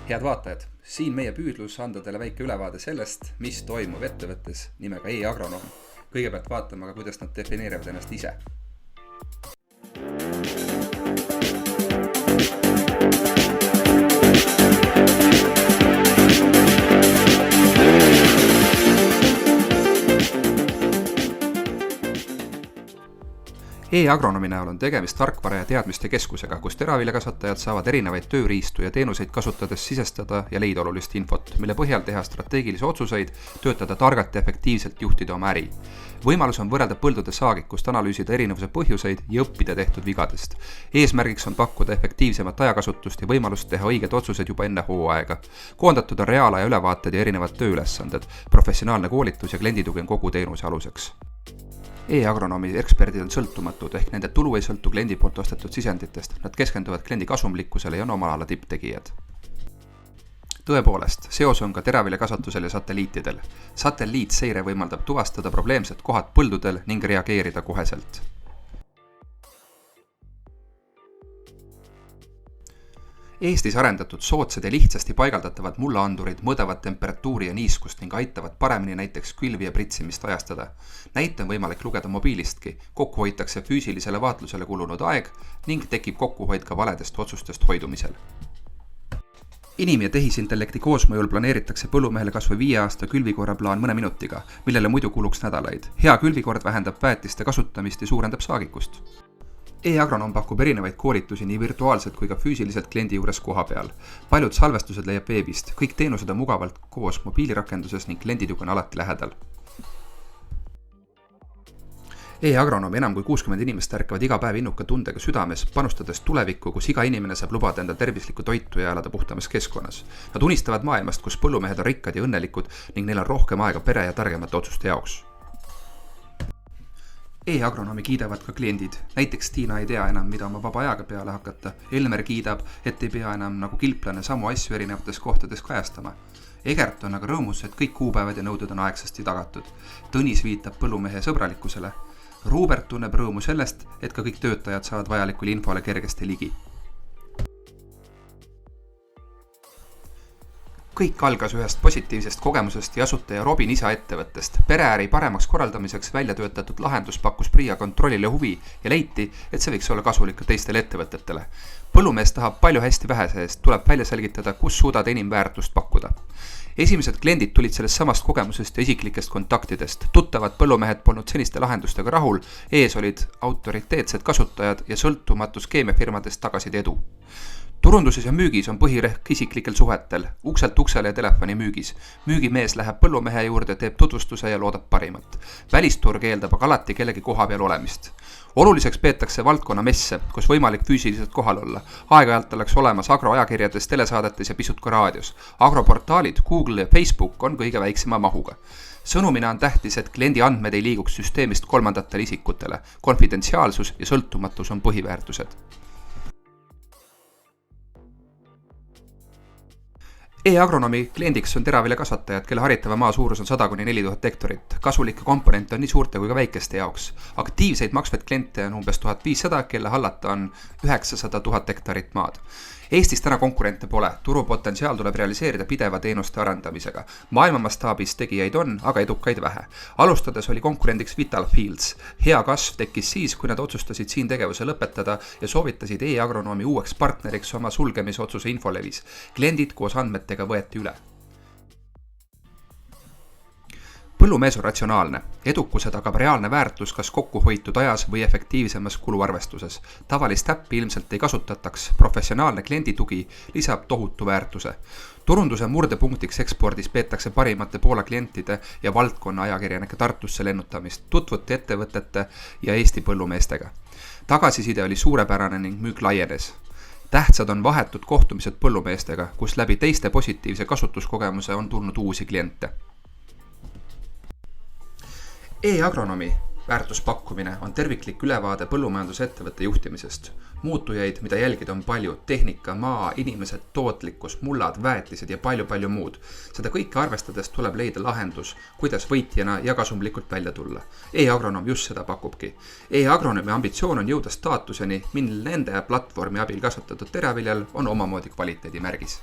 Head vaatajad, siin meie püüdlus anda teile väike ülevaade sellest, mis toimub ettevõttes nimega e-agronoom. Kõigepealt vaatame aga, kuidas nad defineerivad ennast ise. E-agronoomi näol on tegemist tarkvara ja teadmiste keskusega, kus teraviljakasvatajad saavad erinevaid tööriistu ja teenuseid kasutades sisestada ja leida olulist infot, mille põhjal teha strateegilisi otsuseid, töötada targalt ja efektiivselt juhtida oma äri. Võimalus on võrrelda põldude saagikust, analüüsida erinevuse põhjuseid ja õppida tehtud vigadest. Eesmärgiks on pakkuda efektiivsemat ajakasutust ja võimalust teha õiged otsused juba enne hooaega. Koondatud on reaalaja ülevaated ja erinevad tööülesanded, professionaalne koolitus ja klienditugi on kogu teenuse aluseks. E-agronoomi eksperdid on sõltumatud, ehk nende tulu ei sõltu kliendi poolt ostetud sisenditest. Nad keskenduvad kliendi kasumlikkusele ja on oma ala tipptegijad. Tõepoolest, seos on ka teraviljakasvatusel ja satelliitidel. Satelliitseire võimaldab tuvastada probleemsed kohad põldudel ning reageerida koheselt. Eestis arendatud soodsad ja lihtsasti paigaldatavad mullaandurid mõõdavad temperatuuri ja niiskust ning aitavad paremini näiteks külvi ja pritsimist ajastada. Näite on võimalik lugeda mobiilistki, kokku hoitakse füüsilisele vaatlusele kulunud aeg ning tekib kokkuhoid ka valedest otsustest hoidumisel. Inim- ja tehisintellekti koosmõjul planeeritakse põllumehele kas või 5 aasta külvikorraplaan mõne minutiga, millele muidu kuluks nädalaid. Hea külvikord vähendab väetiste kasutamist ja suurendab saagikust. E-agronoom pakub erinevaid koolitusi nii virtuaalselt kui ka füüsiliselt kliendi juures koha peal. Paljud salvestused leiab veebist, kõik teenused on mugavalt koos mobiilirakenduses ning kliendid on alati lähedal. E-agronoom enam kui 60 inimest ärkavad iga päev innuka tundega südames, panustades tulevikku, kus iga inimene saab lubada enda tervislikku toitu ja elada puhtamas keskkonnas. Nad unistavad maailmast, kus põllumehed on rikkad ja õnnelikud ning neil on rohkem aega pere ja targemate otsuste jaoks. E-agronoomi kiidavad ka kliendid. Näiteks Tiina ei tea enam, mida oma vaba ajaga peale hakata. Elmer kiidab, et ei pea enam nagu kilplane samu asju erinevates kohtades kajastama. Egert on aga rõõmus, et kõik kuupäevad ja nõuded on aegsasti tagatud. Tõnis viitab põllumehe sõbralikkusele. Ruubert tunneb rõõmu sellest, et ka kõik töötajad saavad vajalikule infole kergesti ligi. Kõik algas ühest positiivsest kogemusest ja asutaja Robin isa ettevõttest. Pereäri paremaks korraldamiseks välja töötatud lahendus pakkus PRIA kontrollile huvi ja leiti, et see võiks olla kasulik ka teistele ettevõtetele. Põllumees tahab palju hästi vähese eest, tuleb välja selgitada, kus suudad enim väärtust pakkuda. Esimesed kliendid tulid sellest samast kogemusest ja isiklikest kontaktidest. Tuttavad põllumehed polnud seniste lahendustega rahul, ees olid autoriteetsed kasutajad ja sõltumatus keemiafirmadest tagasid edu. Turunduses ja müügis on põhirehk isiklikel suhetel, ukselt uksele ja telefoni müügis. Müügimees läheb põllumehe juurde, teeb tutvustuse ja loodab parimat. Välisturg eeldab aga alati kellegi koha peal olemist. Oluliseks peetakse valdkonna messe, kus võimalik füüsiliselt kohal olla. Aeg-ajalt oleks olemas agroajakirjades, telesaadetes ja pisut ka raadios. Agroportaalid, Google ja Facebook on kõige väiksema mahuga. Sõnumina on tähtis, et kliendi andmed ei liiguks süsteemist kolmandatele isikutele. Konfidentsiaalsus ja sõltumatus on põhiväärtused. E-agronoomi kliendiks on teraviljakasvatajad, kelle haritava maa suurus on 100–4000 hektarit. Kasulikke komponente on nii suurte kui ka väikeste jaoks. Aktiivseid maksvaid kliente on umbes 1500, kelle hallata on 900 000 hektarit maad. Eestis täna konkurente pole. Turupotentsiaal tuleb realiseerida pideva teenuste arendamisega. Maailma mastaabis tegijaid on, aga edukaid vähe. Alustades oli konkurendiks Vital Fields. Hea kasv tekkis siis, kui nad otsustasid siin tegevuse lõpetada ja soovitasid e-agronoomi uueks partneriks oma sulgemisotsuse infolevis. Kliendid koos andmetega võeti üle. Põllumees on ratsionaalne. Edukuse tagab reaalne väärtus kas kokkuhoitud ajas või efektiivsemas kuluarvestuses. Tavalist äppi ilmselt ei kasutataks, professionaalne klienditugi lisab tohutu väärtuse. Turunduse murdepunktiks ekspordis peetakse parimate Poola klientide ja valdkonna ajakirjanike Tartusse lennutamist, tutvuti ettevõtete ja Eesti põllumeestega. Tagasiside oli suurepärane ning müük laienes. Tähtsad on vahetud kohtumised põllumeestega, kus läbi teiste positiivse kasutuskogemuse on tulnud uusi kliente. E-agronoomi väärtuspakkumine on terviklik ülevaade põllumajandusettevõtte juhtimisest. Muutujaid, mida jälgida on palju, tehnika, maa, inimesed, tootlikkus, mullad, väetised ja palju muud. Seda kõike arvestades tuleb leida lahendus, kuidas võitjana ja kasumlikult välja tulla. E-agronoom just seda pakubki. E-agronoomi ambitsioon on jõuda staatuseni, mil nende platvormi abil kasvatatud teraviljal on omamoodi kvaliteedimärgis.